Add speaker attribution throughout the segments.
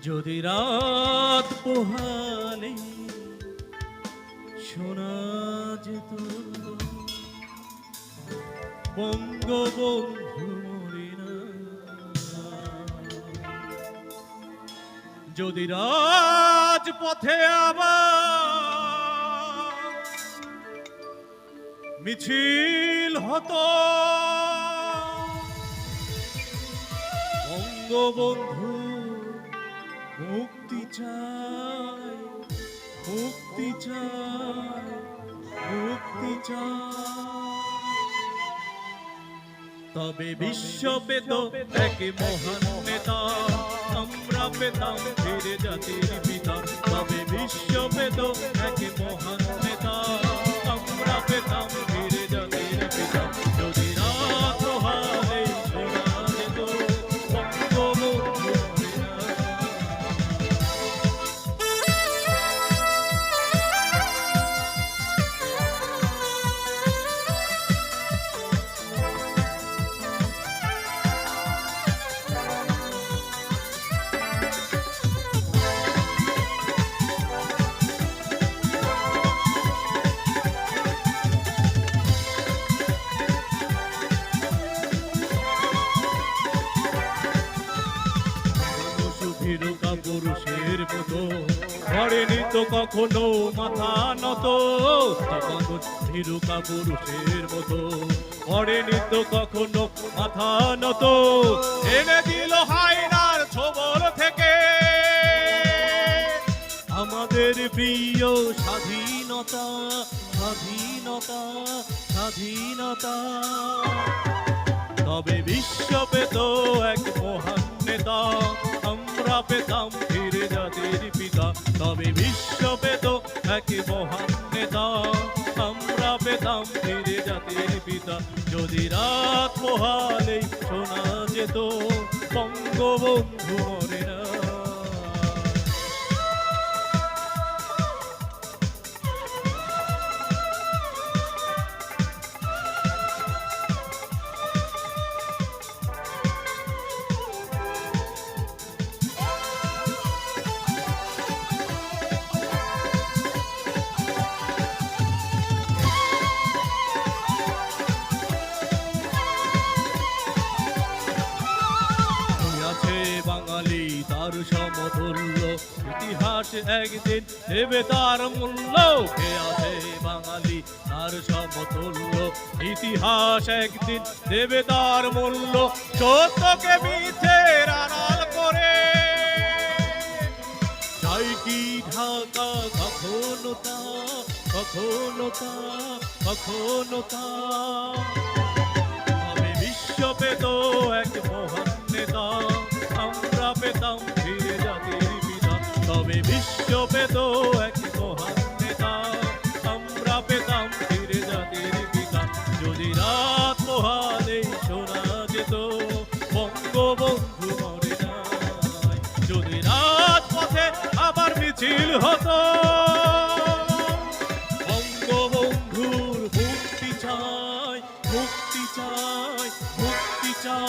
Speaker 1: যদি রাত পোহালে শোনা যেত বঙ্গবন্ধু মরিনা, যদি রাজপথে আবার মিছিল হতো বঙ্গবন্ধু মুক্তি চাই, মুক্তি চাই, মুক্তি চাই। তবে বিশ্ব পেত এক মহান নেতা, আমরা পেতাম ফিরে জাতির পিতা। তবে বিশ্ব পেত এক মহান নেতা, আমরা পেতাম ফিরে জাতির পিতা। যদি রাত হালে শোনা যেত বঙ্গবন্ধু মরিনা। পুরুষের মতো করেনি তো কখনো মাথা নত, ভীরুকা পুরুষের মতো করেনি তো কখনো মাথা নত। এনে দিল হায়নার ছোবল থেকে আমাদের প্রিয় স্বাধীনতা, স্বাধীনতা, স্বাধীনতা। তবে বিশ্ব পেত এক মহান নেতা, আমরা পেতাম ফিরে জাতির পিতা। তবে বিশ্ব পেত এক মহান নেতা, আমরা পেতাম ফিরে জাতির পিতা। যদি রাত পোহালেই শোনা যেত বঙ্গবন্ধু মরিনা। বাঙালি তার সমতুল্য, ইতিহাস একদিন দেবে তার মূল্য। কে আছে বাঙালি তার সমতুল্য, ইতিহাস একদিন দেবে তার মূল্য। সত্যকে মিথ্যের আড়াল করে চাই কি ঢাকা কখনো তা, কখনো তা, কখনো তা। তবে বিশ্ব পেত এক মহান নেতা, আমরা পেতাম ফিরে জাতির পিতা। তবে বিশ্ব পেত এক মহান নেতা, আমরা পেতাম ফিরে জাতির পিতা। যদি রাত পোহালে শোনা যেত বঙ্গবন্ধু মরিনা। যদি রাজপথে আবার মিছিল হতো বঙ্গবন্ধুর মুক্তি চাই, মুক্তি চাই, মুক্তি চাই।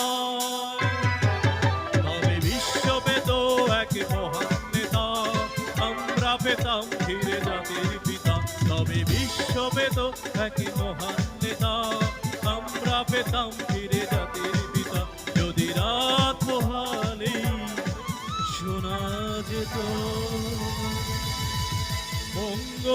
Speaker 1: পেতাম ফিরে জাতির পিতা। তবে বিশ্ব পেত এক মহান নেতা, আমরা পেতাম ফিরে জাতির পিতা। যদি রাত পোহালেই শোনা যেত বঙ্গ